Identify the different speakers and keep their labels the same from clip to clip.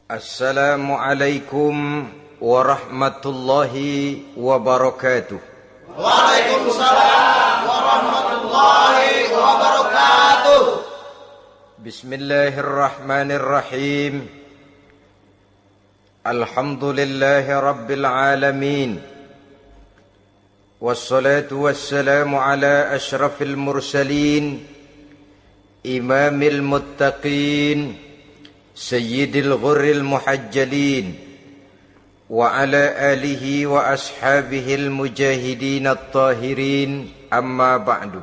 Speaker 1: Assalamualaikum warahmatullahi wabarakatuh.
Speaker 2: Waalaikumsalam warahmatullahi wabarakatuh.
Speaker 1: Bismillahirrahmanirrahim. Alhamdulillahi rabbil alamin. Wassalatu wassalamu ala ashrafil mursalin, imamil muttaqin, sayyidil ghurril muhajjalin, wa ala alihi wa ashabihil mujahidin at-tahirin, amma ba'du.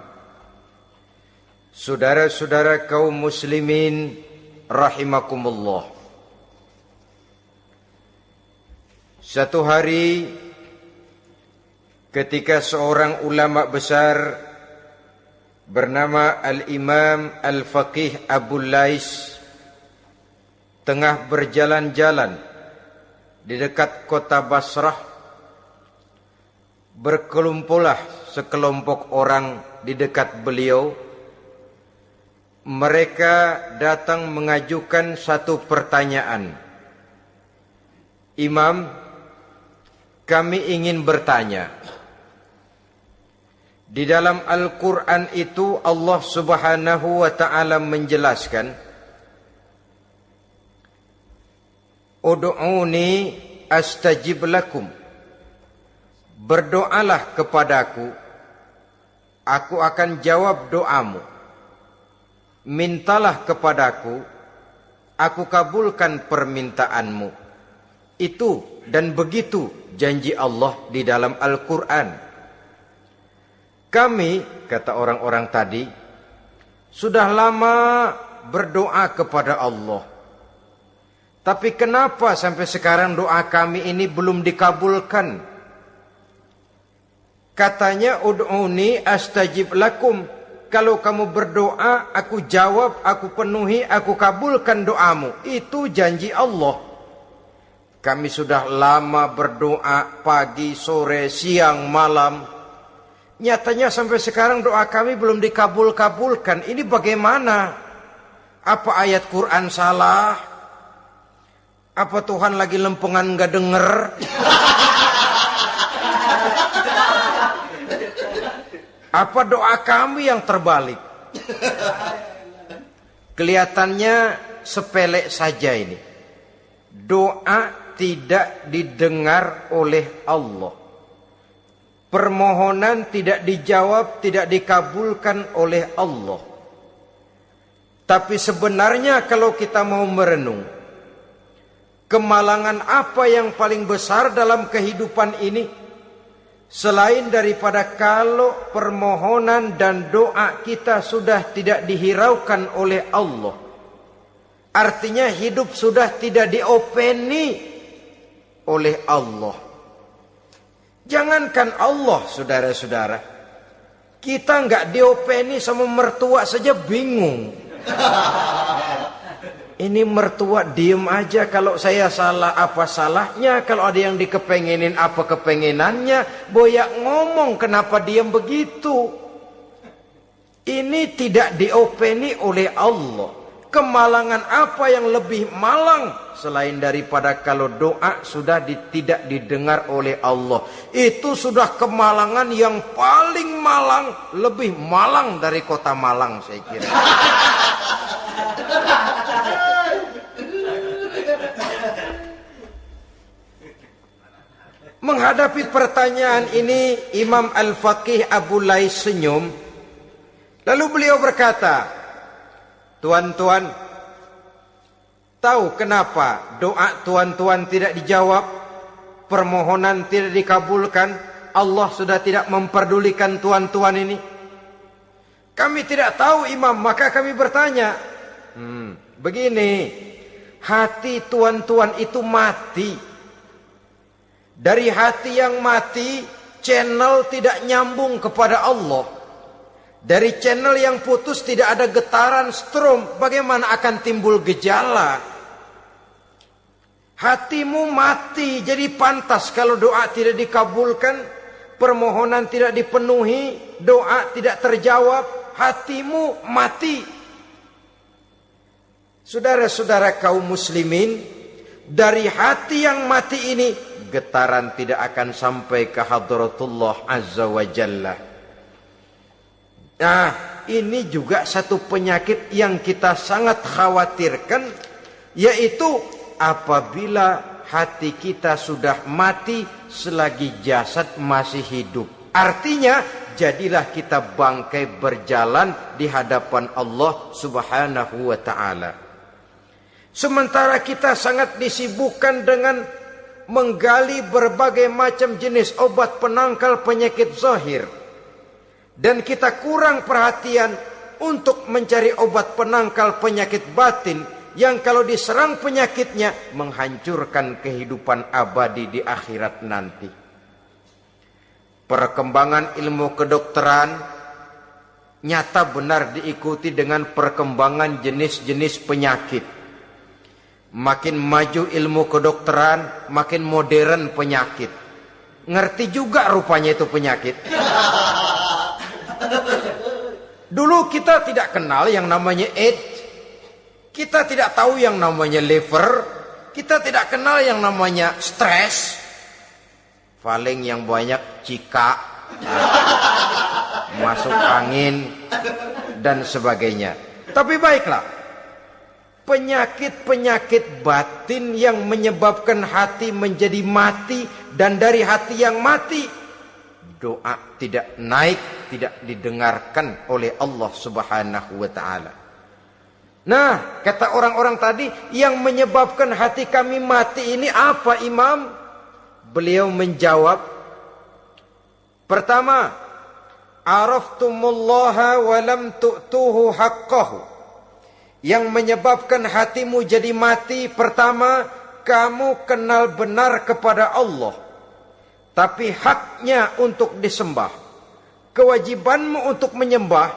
Speaker 1: Saudara-saudara kaum muslimin rahimakumullah. Satu hari ketika seorang ulama besar bernama Al-Imam Al-Faqih Abu Lais tengah berjalan-jalan di dekat kota Basrah, berkelumpulah sekelompok orang di dekat beliau. Mereka datang mengajukan satu pertanyaan. Imam, kami ingin bertanya. Di dalam Al-Quran itu Allah Subhanahu wa ta'ala menjelaskan, Ud'uni astajib lakum. Berdoalah kepadaku, aku akan jawab doamu. Mintalah kepadaku, aku kabulkan permintaanmu. Itu dan begitu janji Allah di dalam Al-Quran. Kami, kata orang-orang tadi, sudah lama berdoa kepada Allah. Tapi kenapa sampai sekarang doa kami ini belum dikabulkan? Katanya, ud'uni astajib lakum. Kalau kamu berdoa, aku jawab, aku penuhi, aku kabulkan doamu. Itu janji Allah. Kami sudah lama berdoa pagi, sore, siang, malam. Nyatanya sampai sekarang doa kami belum dikabulkan. Ini bagaimana? Apa ayat Quran salah? Apa Tuhan lagi lempengan gak denger? Apa doa kami yang terbalik? Kelihatannya sepele saja ini. Doa tidak didengar oleh Allah. Permohonan tidak dijawab, tidak dikabulkan oleh Allah. Tapi sebenarnya kalau kita mau merenung, kemalangan apa yang paling besar dalam kehidupan ini selain daripada kalau permohonan dan doa kita sudah tidak dihiraukan oleh Allah. Artinya hidup sudah tidak diopeni oleh Allah. Jangankan Allah, saudara-saudara, kita nggak diopeni sama mertua saja bingung. Ini mertua diem aja, kalau saya salah apa salahnya, kalau ada yang dikepengenin apa kepengenannya, boyak ngomong kenapa diem begitu. Ini tidak diopeni oleh Allah. Kemalangan apa yang lebih malang selain daripada kalau doa sudah tidak didengar oleh Allah. Itu sudah kemalangan yang paling malang, lebih malang dari kota Malang saya kira. Menghadapi pertanyaan ini, Imam Al-Faqih Abu Lais senyum. Lalu beliau berkata, tuan-tuan, tahu kenapa doa tuan-tuan tidak dijawab, permohonan tidak dikabulkan? Allah sudah tidak memperdulikan tuan-tuan ini. Kami tidak tahu, Imam, maka kami bertanya. Begini, hati tuan-tuan itu mati. Dari hati yang mati, channel tidak nyambung kepada Allah. Dari channel yang putus tidak ada getaran strom, bagaimana akan timbul gejala? Hatimu mati, jadi pantas kalau doa tidak dikabulkan, permohonan tidak dipenuhi, doa tidak terjawab, hatimu mati. Saudara-saudara kaum muslimin, dari hati yang mati ini, getaran tidak akan sampai ke hadratullah azza wa jalla. Nah, ini juga satu penyakit yang kita sangat khawatirkan, yaitu apabila hati kita sudah mati selagi jasad masih hidup. Artinya, jadilah kita bangkai berjalan di hadapan Allah subhanahu wa ta'ala. Sementara kita sangat disibukkan dengan menggali berbagai macam jenis obat penangkal penyakit zahir, dan kita kurang perhatian untuk mencari obat penangkal penyakit batin yang kalau diserang penyakitnya menghancurkan kehidupan abadi di akhirat nanti. Perkembangan ilmu kedokteran nyata benar diikuti dengan perkembangan jenis-jenis penyakit. Makin maju ilmu kedokteran, makin modern penyakit. Ngerti juga rupanya itu penyakit. Dulu kita tidak kenal yang namanya AIDS. Kita tidak tahu yang namanya liver. Kita tidak kenal yang namanya stres. Paling yang banyak cika, masuk angin, dan sebagainya. Tapi baiklah, penyakit-penyakit batin yang menyebabkan hati menjadi mati, dan dari hati yang mati, doa tidak naik, tidak didengarkan oleh Allah subhanahu wa ta'ala. Nah, kata orang-orang tadi, yang menyebabkan hati kami mati ini apa, Imam? Beliau menjawab, pertama, araftumullaha wa lam tu'tuhu haqqahu. Yang menyebabkan hatimu jadi mati, pertama, kamu kenal benar kepada Allah, tapi haknya untuk disembah, kewajibanmu untuk menyembah,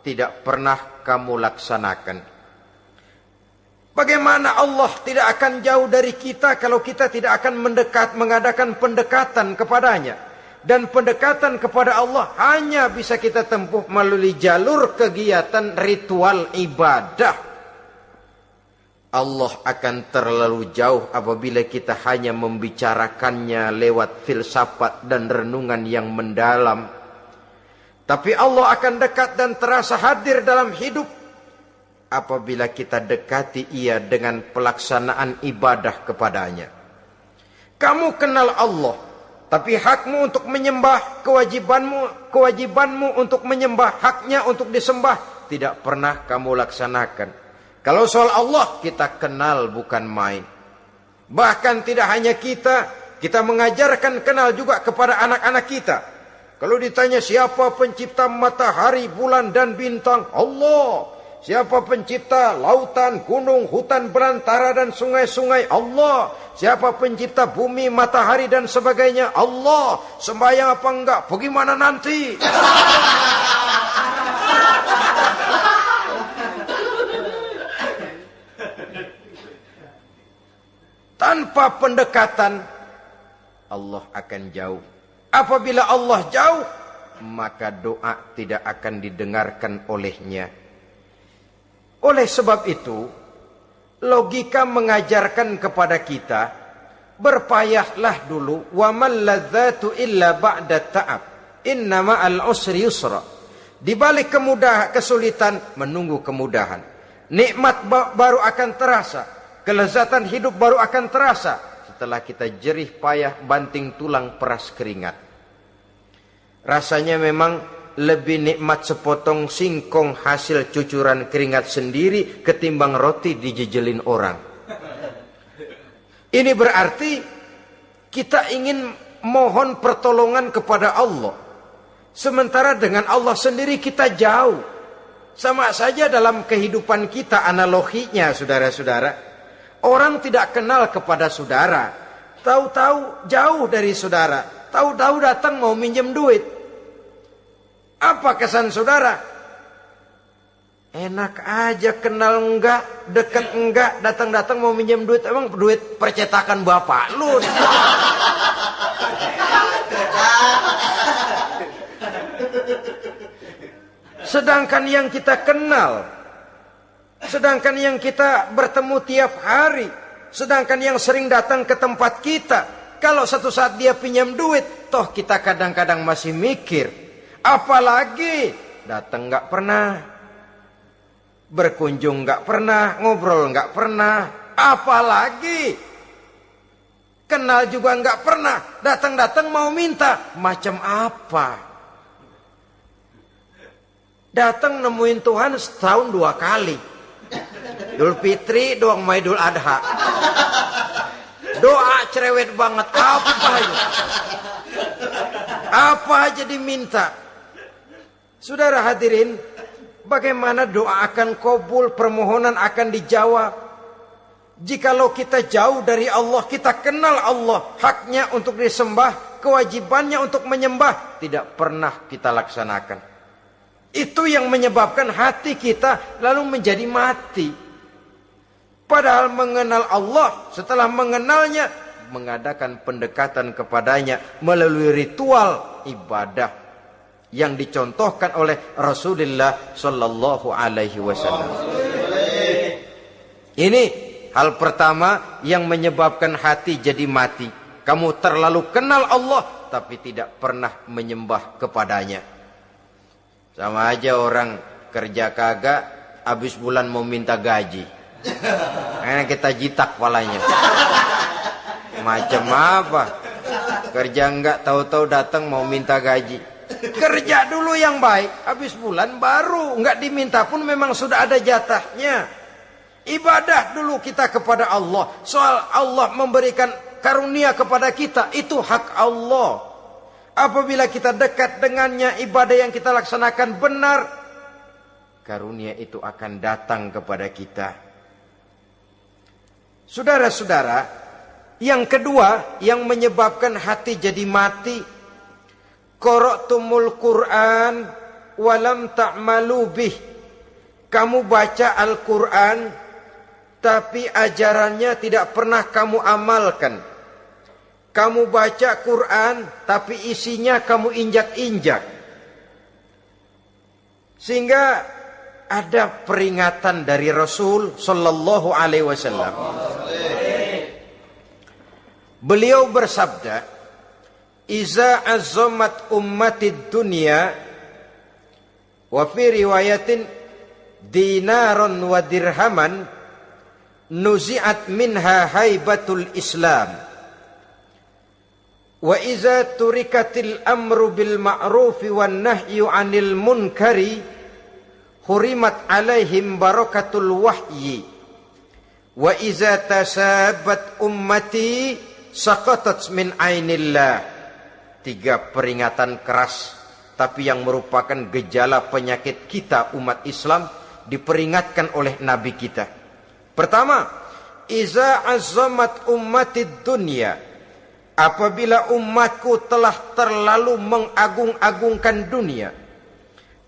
Speaker 1: tidak pernah kamu laksanakan. Bagaimana Allah tidak akan jauh dari kita kalau kita tidak akan mengadakan pendekatan kepadanya. Dan pendekatan kepada Allah hanya bisa kita tempuh melalui jalur kegiatan ritual ibadah. Allah akan terlalu jauh apabila kita hanya membicarakannya lewat filsafat dan renungan yang mendalam. Tapi Allah akan dekat dan terasa hadir dalam hidup apabila kita dekati ia dengan pelaksanaan ibadah kepadanya. Kamu kenal Allah, tapi hakmu untuk menyembah, kewajibanmu untuk menyembah, haknya untuk disembah, tidak pernah kamu laksanakan. Kalau soal Allah kita kenal bukan main. Bahkan tidak hanya kita mengajarkan kenal juga kepada anak-anak kita. Kalau ditanya siapa pencipta matahari, bulan dan bintang? Allah. Siapa pencipta lautan, gunung, hutan belantara dan sungai-sungai? Allah. Siapa pencipta bumi, matahari dan sebagainya? Allah. Sembahyang apa enggak? Bagaimana nanti? Tanpa pendekatan, Allah akan jauh. Apabila Allah jauh, maka doa tidak akan didengarkan olehnya. Oleh sebab itu, logika mengajarkan kepada kita, berpayahlah dulu, wa mal ladzatu illa ba'da ta'ab, innama al-usri yusra. Di balik kesulitan menunggu kemudahan. Nikmat baru akan terasa, kelezatan hidup baru akan terasa setelah kita jerih payah banting tulang peras keringat. Rasanya memang lebih nikmat sepotong singkong hasil cucuran keringat sendiri ketimbang roti dijejelin orang. Ini berarti kita ingin mohon pertolongan kepada Allah, sementara dengan Allah sendiri kita jauh. Sama saja dalam kehidupan kita analoginya, saudara-saudara. Orang tidak kenal kepada saudara, tahu-tahu jauh dari saudara, tahu-tahu datang mau minjem duit. Apa kesan saudara? Enak aja, kenal enggak, dekat enggak, datang-datang mau minjem duit. Emang duit percetakan bapak lu? Sedangkan yang kita kenal, sedangkan yang kita bertemu tiap hari, Sedangkan yang sering datang ke tempat kita, kalau satu saat dia pinjam duit, toh kita kadang-kadang masih mikir. Apalagi datang nggak pernah, berkunjung nggak pernah, ngobrol nggak pernah. Apalagi kenal juga nggak pernah, datang-datang mau minta. Macam apa? Datang nemuin Tuhan setahun 2 kali. Idul Fitri doang sama Idul Adha. Doa cerewet banget. Apa itu? Apa aja diminta. Saudara hadirin, bagaimana doa akan kabul, permohonan akan dijawab? Jikalau kita jauh dari Allah, kita kenal Allah, haknya untuk disembah, kewajibannya untuk menyembah, tidak pernah kita laksanakan. Itu yang menyebabkan hati kita lalu menjadi mati. Padahal mengenal Allah, setelah mengenalnya, mengadakan pendekatan kepadanya melalui ritual ibadah yang dicontohkan oleh Rasulullah Sallallahu Alaihi Wasallam. Ini hal pertama yang menyebabkan hati jadi mati. Kamu terlalu kenal Allah tapi tidak pernah menyembah kepadanya. Sama aja orang kerja kagak, habis bulan mau minta gaji. Karena kita jitak kepalanya. Macam apa? Kerja enggak, tahu-tahu datang mau minta gaji. Kerja dulu yang baik, habis bulan baru. Enggak diminta pun memang sudah ada jatahnya. Ibadah dulu kita kepada Allah. Soal Allah memberikan karunia kepada kita, itu hak Allah. Apabila kita dekat dengannya, ibadah yang kita laksanakan benar, karunia itu akan datang kepada kita. Saudara-saudara, yang kedua yang menyebabkan hati jadi mati, qara'tumul Qur'an walam ta'malu bih. Kamu baca Al-Qur'an tapi ajarannya tidak pernah kamu amalkan. Kamu baca Quran tapi isinya kamu injak-injak. Sehingga ada peringatan dari Rasul Sallallahu Alaihi Wasallam. Beliau bersabda, "Iza azzamat ummatid dunya wa fi riwayatin dinaron wa dirhaman nuzi'at minha haibatul Islam. Wa iza turikatil amru bil ma'rufi wan nahyu 'anil munkari hurimat 'alaihim barakatul wahyi. Wa iza tasabat ummati saqatat min 'ainillah." 3 peringatan keras tapi yang merupakan gejala penyakit kita umat Islam diperingatkan oleh Nabi kita. Pertama, iza azzamat ummatid dunya. Apabila umatku telah terlalu mengagung-agungkan dunia,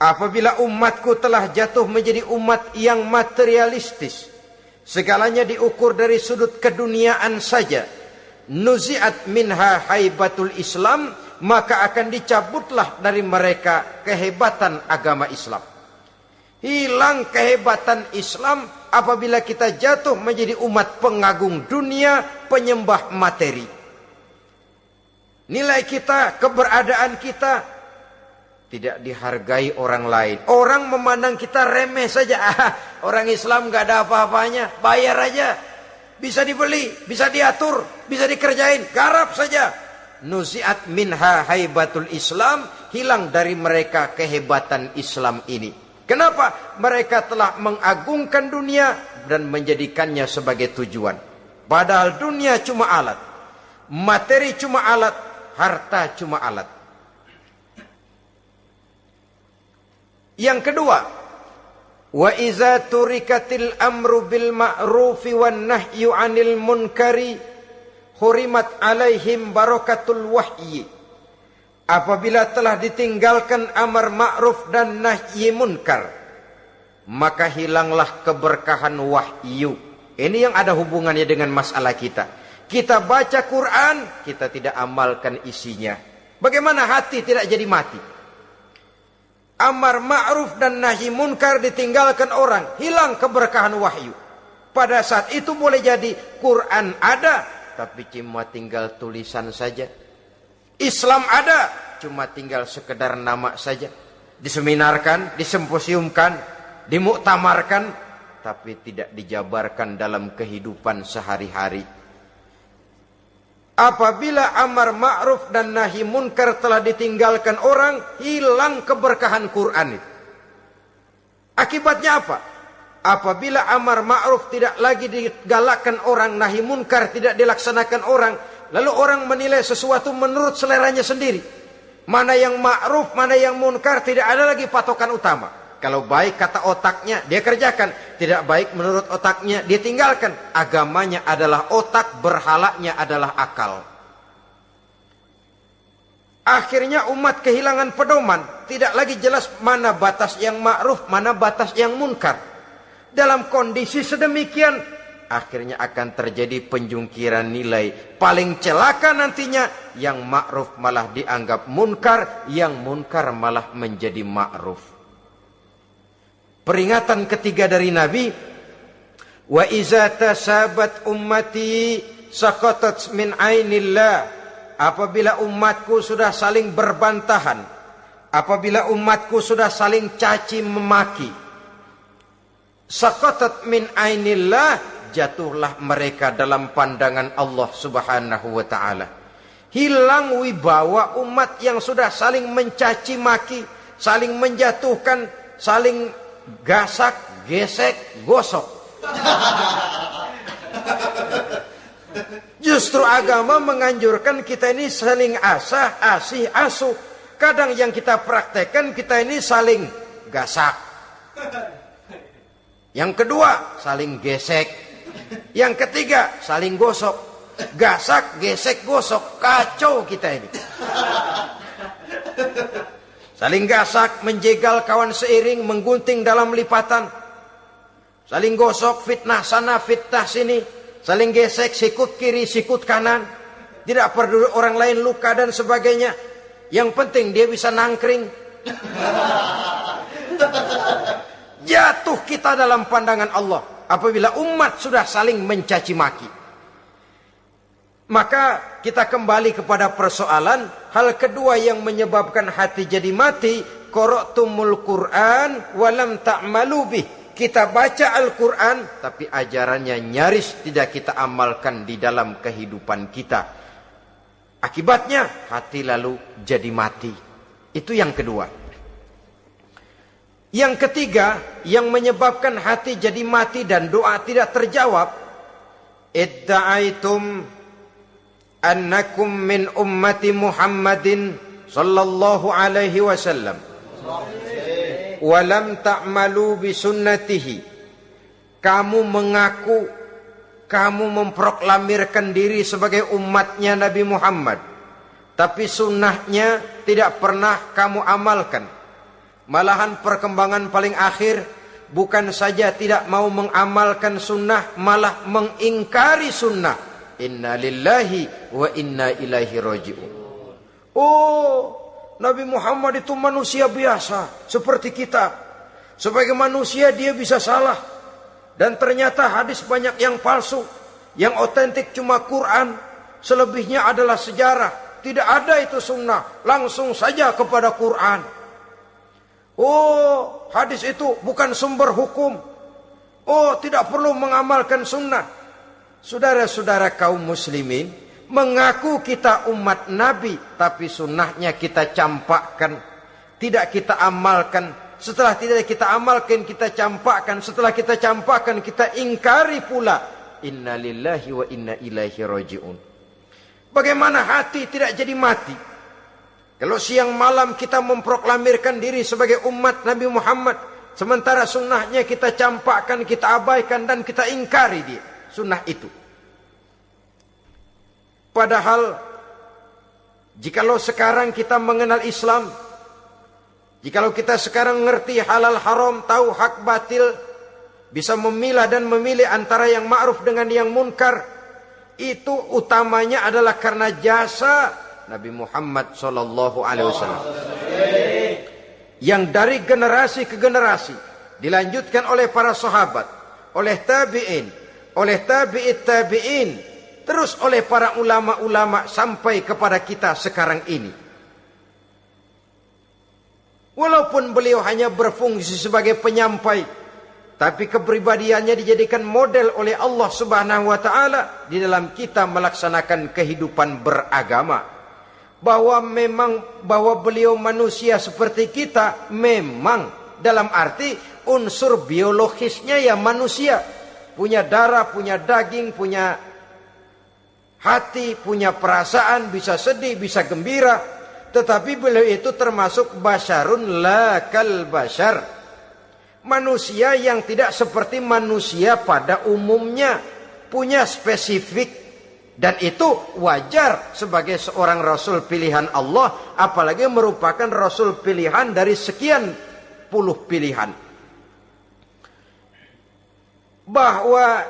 Speaker 1: apabila umatku telah jatuh menjadi umat yang materialistis, segalanya diukur dari sudut keduniaan saja, nuzi'at minha haibatul Islam, maka akan dicabutlah dari mereka kehebatan agama Islam. Hilang kehebatan Islam apabila kita jatuh menjadi umat pengagung dunia, penyembah materi. Nilai kita, keberadaan kita tidak dihargai orang lain. Orang memandang kita remeh saja. Orang Islam gak ada apa-apanya, bayar aja. Bisa dibeli, bisa diatur, bisa dikerjain, garap saja. Nuzi'at minha haibatul Islam, hilang dari mereka kehebatan Islam ini. Kenapa? Mereka telah mengagungkan dunia dan menjadikannya sebagai tujuan. Padahal dunia cuma alat, materi cuma alat, harta cuma alat. Yang kedua, wa iza turikatil amru bil ma'rufi wan nahyu 'anil munkari hurimat 'alaihim barakatul wahyi. Apabila telah ditinggalkan amar ma'ruf dan nahi munkar, maka hilanglah keberkahan wahyu. Ini yang ada hubungannya dengan masalah kita. Kita baca Quran, kita tidak amalkan isinya. Bagaimana hati tidak jadi mati? Amar ma'ruf dan nahi munkar ditinggalkan orang, hilang keberkahan wahyu. Pada saat itu boleh jadi Quran ada, tapi cuma tinggal tulisan saja. Islam ada, cuma tinggal sekedar nama saja. Diseminarkan, disimposiumkan, dimuktamarkan, tapi tidak dijabarkan dalam kehidupan sehari-hari. Apabila amar ma'ruf dan nahi munkar telah ditinggalkan orang, hilang keberkahan Quran itu. Akibatnya apa? Apabila amar ma'ruf tidak lagi digalakkan orang, nahi munkar tidak dilaksanakan orang, lalu orang menilai sesuatu menurut seleranya sendiri. Mana yang ma'ruf, mana yang munkar, tidak ada lagi patokan utama. Kalau baik kata otaknya, dia kerjakan. Tidak baik menurut otaknya, dia tinggalkan. Agamanya adalah otak, berhalanya adalah akal. Akhirnya umat kehilangan pedoman. Tidak lagi jelas mana batas yang ma'ruf, mana batas yang munkar. Dalam kondisi sedemikian, akhirnya akan terjadi penjungkiran nilai. Paling celaka nantinya, yang ma'ruf malah dianggap munkar, yang munkar malah menjadi ma'ruf. Peringatan ketiga dari Nabi, wa iza tasabat ummati saqatat min ainillah. Apabila umatku sudah saling berbantahan, apabila umatku sudah saling caci memaki, saqatat min ainillah, jatuhlah mereka dalam pandangan Allah Subhanahu wa taala. Hilang wibawa umat yang sudah saling mencaci maki, saling menjatuhkan, saling gasak, gesek, gosok. Justru agama menganjurkan kita ini saling asah, asih, asuh. Kadang yang kita praktekkan, kita ini saling gasak. Yang kedua, saling gesek. Yang ketiga, saling gosok. Gasak, gesek, gosok. Kacau kita ini. Saling gasak, menjegal kawan seiring, menggunting dalam lipatan. Saling gosok, fitnah sana, fitnah sini. Saling gesek, sikut kiri, sikut kanan. Tidak peduli orang lain luka dan sebagainya. Yang penting dia bisa nangkring. Jatuh kita dalam pandangan Allah apabila umat sudah saling mencaci maki. Maka kita kembali kepada persoalan. Hal kedua yang menyebabkan hati jadi mati, qara'tumul Qur'an walam ta'malu bih. Kita baca Al-Quran, tapi ajarannya nyaris tidak kita amalkan di dalam kehidupan kita. Akibatnya hati lalu jadi mati. Itu yang kedua. Yang ketiga, yang menyebabkan hati jadi mati dan doa tidak terjawab, idda'aitum annakum min ummati Muhammadin sallallahu alaihi wasallam walam ta'malu bisunnatihi. Kamu mengaku, kamu memproklamirkan diri sebagai umatnya Nabi Muhammad, tapi sunnahnya tidak pernah kamu amalkan. Malahan perkembangan paling akhir, bukan saja tidak mau mengamalkan sunnah, malah mengingkari sunnah. Inna lillahi wa inna ilaihi raji'un. Oh, Nabi Muhammad itu manusia biasa seperti kita. Sebagai manusia dia bisa salah. Dan ternyata hadis banyak yang palsu. Yang otentik cuma Quran. Selebihnya adalah sejarah. Tidak ada itu sunnah. Langsung saja kepada Quran. Oh, hadis itu bukan sumber hukum. Oh, tidak perlu mengamalkan sunnah. Saudara-saudara kaum muslimin, mengaku kita umat Nabi, tapi sunnahnya kita campakkan, tidak kita amalkan. Setelah tidak kita amalkan, kita campakkan. Setelah kita campakkan, kita ingkari pula. Inna lillahi wa inna ilaihi raji'un. Bagaimana hati tidak jadi mati? Kalau siang malam kita memproklamirkan diri sebagai umat Nabi Muhammad, sementara sunnahnya kita campakkan, kita abaikan, dan kita ingkari dia. Sunnah itu. Padahal jikalau sekarang kita mengenal Islam, jikalau kita sekarang ngerti halal haram, tahu hak batil, bisa memilah dan memilih antara yang ma'ruf dengan yang munkar, itu utamanya adalah karena jasa Nabi Muhammad SAW, yang dari generasi ke generasi dilanjutkan oleh para sahabat, oleh tabi'in, oleh tabi'it tabi'in, terus oleh para ulama-ulama sampai kepada kita sekarang ini. Walaupun beliau hanya berfungsi sebagai penyampai, tapi kepribadiannya dijadikan model oleh Allah Subhanahu wa taala di dalam kita melaksanakan kehidupan beragama. Bahwa beliau manusia seperti kita, memang dalam arti unsur biologisnya ya manusia. Punya darah, punya daging, punya hati, punya perasaan, bisa sedih, bisa gembira. Tetapi beliau itu termasuk basyarun la kal basyar. Manusia yang tidak seperti manusia pada umumnya. Punya spesifik. Dan itu wajar sebagai seorang Rasul pilihan Allah. Apalagi merupakan Rasul pilihan dari sekian puluh pilihan. Bahwa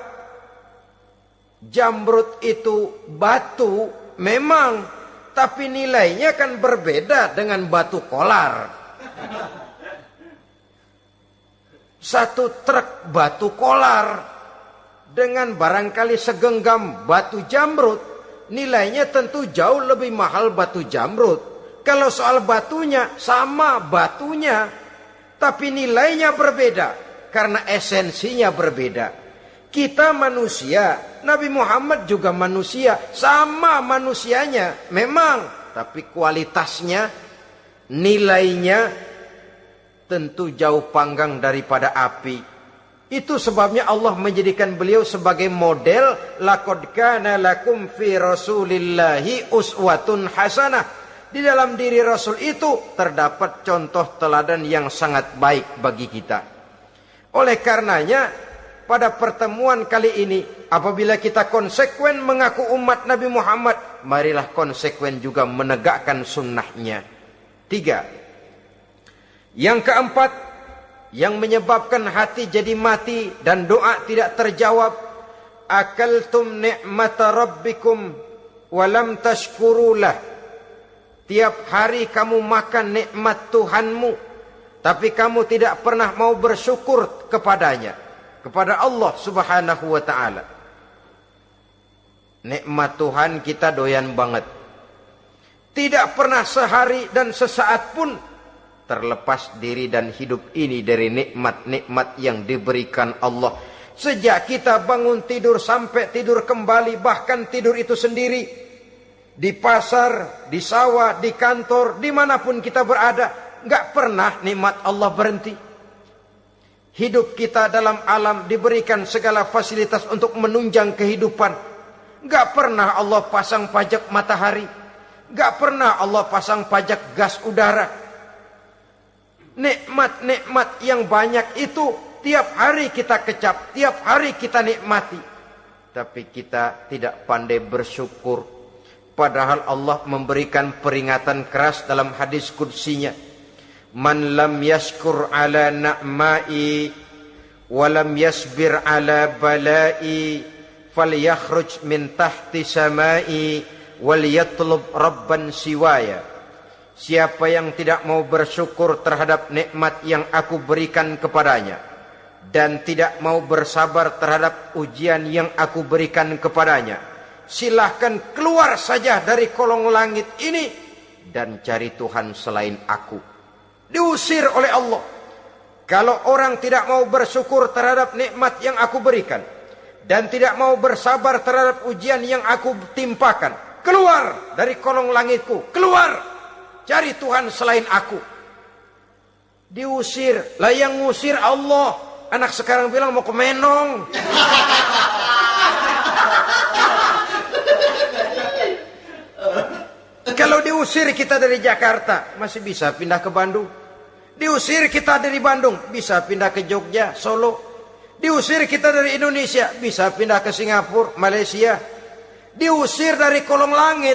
Speaker 1: jamrud itu batu memang, tapi nilainya kan berbeda dengan batu kolar. Satu truk batu kolar dengan barangkali segenggam batu jamrud, nilainya tentu jauh lebih mahal batu jamrud. Kalau soal batunya, sama batunya, tapi nilainya berbeda karena esensinya berbeda. Kita manusia, Nabi Muhammad juga manusia, sama manusianya memang, tapi kualitasnya, nilainya tentu jauh panggang daripada api. Itu sebabnya Allah menjadikan beliau sebagai model. Laqad kana lakum fi Rasulillahi uswatun hasanah. Di dalam diri Rasul itu terdapat contoh teladan yang sangat baik bagi kita. Oleh karenanya, pada pertemuan kali ini, apabila kita konsekuen mengaku umat Nabi Muhammad, marilah konsekuen juga menegakkan sunnahnya. 3. Yang keempat, yang menyebabkan hati jadi mati dan doa tidak terjawab. Akaltum ni'mata rabbikum walam tashkurulah. Tiap hari kamu makan nikmat Tuhanmu, tapi kamu tidak pernah mau bersyukur kepadanya. Kepada Allah Subhanahu wa ta'ala. Nikmat Tuhan kita doyan banget. Tidak pernah sehari dan sesaat pun terlepas diri dan hidup ini dari nikmat-nikmat yang diberikan Allah. Sejak kita bangun tidur sampai tidur kembali, bahkan tidur itu sendiri, di pasar, di sawah, di kantor, dimanapun kita berada, nggak pernah nikmat Allah berhenti. Hidup kita dalam alam diberikan segala fasilitas untuk menunjang kehidupan. Gak pernah Allah pasang pajak matahari. Gak pernah Allah pasang pajak gas udara. Nikmat-nikmat yang banyak itu tiap hari kita kecap, tiap hari kita nikmati. Tapi kita tidak pandai bersyukur. Padahal Allah memberikan peringatan keras dalam hadis qudsinya. Man lam yashkur ala na'mai walam yasbir ala balai falyakhruj min tahti samai wal yatlub rabban siwaya. Siapa yang tidak mau bersyukur terhadap nikmat yang aku berikan kepadanya dan tidak mau bersabar terhadap ujian yang aku berikan kepadanya, silahkan keluar saja dari kolong langit ini dan cari Tuhan selain aku. Diusir oleh Allah. Kalau orang tidak mau bersyukur terhadap nikmat yang aku berikan dan tidak mau bersabar terhadap ujian yang aku timpakan, keluar dari kolong langitku, keluar, cari Tuhan selain aku. Diusir. Lah yang ngusir Allah. Anak sekarang bilang mau ke Menong. Kalau diusir kita dari Jakarta, masih bisa pindah ke Bandung. Diusir kita dari Bandung, bisa pindah ke Jogja, Solo. Diusir kita dari Indonesia, bisa pindah ke Singapura, Malaysia. Diusir dari kolong langit,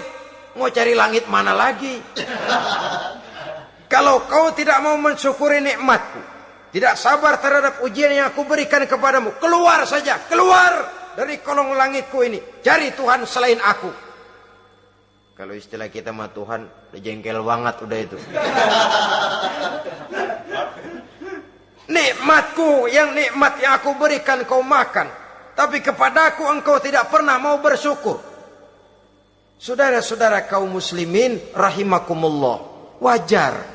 Speaker 1: mau cari langit mana lagi? Kalau kau tidak mau mensyukuri nikmatku, tidak sabar terhadap ujian yang aku berikan kepadamu, keluar saja, keluar dari kolong langitku ini, cari Tuhan selain aku. Kalau istilah kita mah Tuhan, jengkel banget udah itu. Nikmatku, nikmat yang aku berikan kau makan. tapi kepadaku engkau tidak pernah mau bersyukur. Saudara-saudara kaum muslimin rahimakumullah, wajar.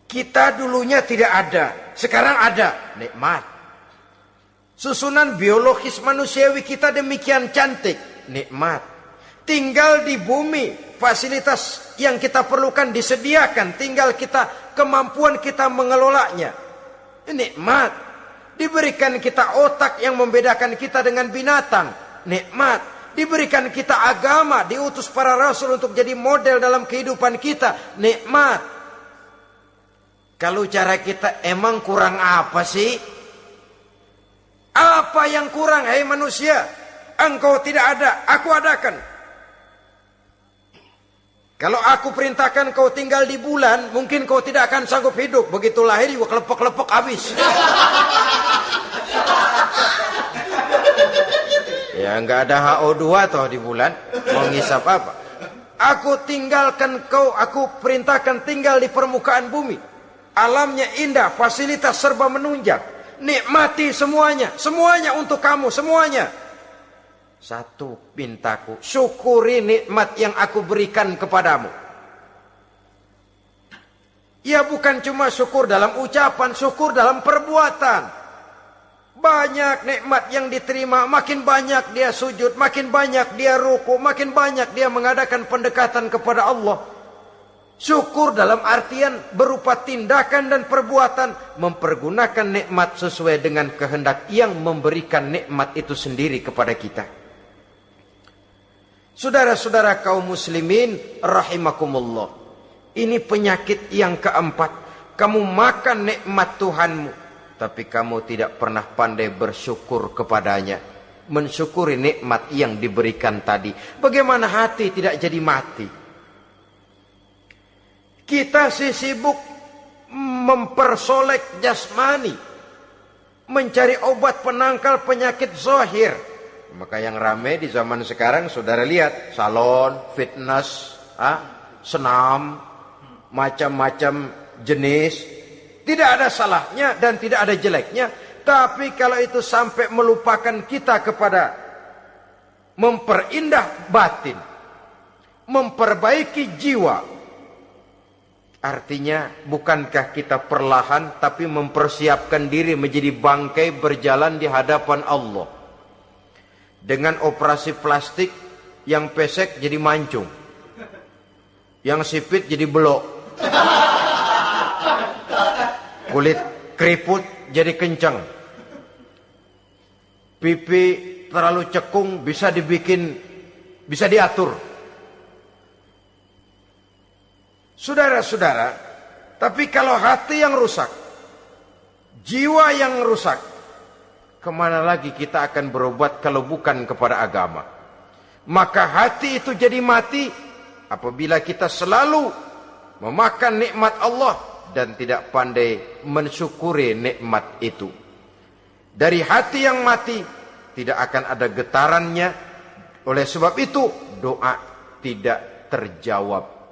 Speaker 1: Kita dulunya tidak ada, sekarang ada, nikmat. Susunan biologis manusiawi kita demikian cantik, nikmat. Tinggal di bumi, fasilitas yang kita perlukan disediakan, tinggal kemampuan kita mengelolanya. Nikmat. Diberikan kita otak yang membedakan kita dengan binatang, nikmat. Diberikan kita agama, diutus para rasul untuk jadi model dalam kehidupan kita, nikmat. Kalau cara kita emang kurang apa sih? Apa yang kurang, hai manusia? Engkau tidak ada, aku adakan. Kalau aku perintahkan kau tinggal di bulan, mungkin kau tidak akan sanggup hidup. Begitu lahir juga kelepek-kelepek habis. Ya nggak ada HO2 toh di bulan. Mau ngisap apa? Aku tinggalkan kau, aku perintahkan tinggal di permukaan bumi. Alamnya indah, fasilitas serba menunjang. Nikmati semuanya, semuanya untuk kamu, semuanya. Satu pintaku, syukuri nikmat yang aku berikan kepadamu. Ya bukan cuma syukur dalam ucapan, syukur dalam perbuatan. Banyak nikmat yang diterima, makin banyak dia sujud, makin banyak dia ruku, makin banyak dia mengadakan pendekatan kepada Allah. Syukur dalam artian berupa tindakan dan perbuatan, mempergunakan nikmat sesuai dengan kehendak yang memberikan nikmat itu sendiri kepada kita. Saudara-saudara kaum muslimin rahimakumullah, ini penyakit yang keempat. Kamu makan nikmat Tuhanmu, tapi kamu tidak pernah pandai bersyukur kepadanya, mensyukuri nikmat yang diberikan tadi. Bagaimana hati tidak jadi mati? Kita sibuk mempersolek jasmani, mencari obat penangkal penyakit zahir. Maka yang ramai di zaman sekarang, saudara lihat, salon, fitness, senam, macam-macam jenis. Tidak ada salahnya dan tidak ada jeleknya. Tapi kalau itu sampai melupakan kita kepada memperindah batin, memperbaiki jiwa, artinya bukankah kita perlahan tapi mempersiapkan diri menjadi bangkai berjalan di hadapan Allah. Dengan operasi plastik, yang pesek jadi mancung, yang sipit jadi belok, kulit keriput jadi kencang, pipi terlalu cekung bisa diatur. Saudara-saudara, tapi kalau hati yang rusak, jiwa yang rusak, kemana lagi kita akan berobat kalau bukan kepada agama? Maka hati itu jadi mati apabila kita selalu memakan nikmat Allah dan tidak pandai mensyukuri nikmat itu. Dari hati yang mati tidak akan ada getarannya. Oleh sebab itu doa tidak terjawab.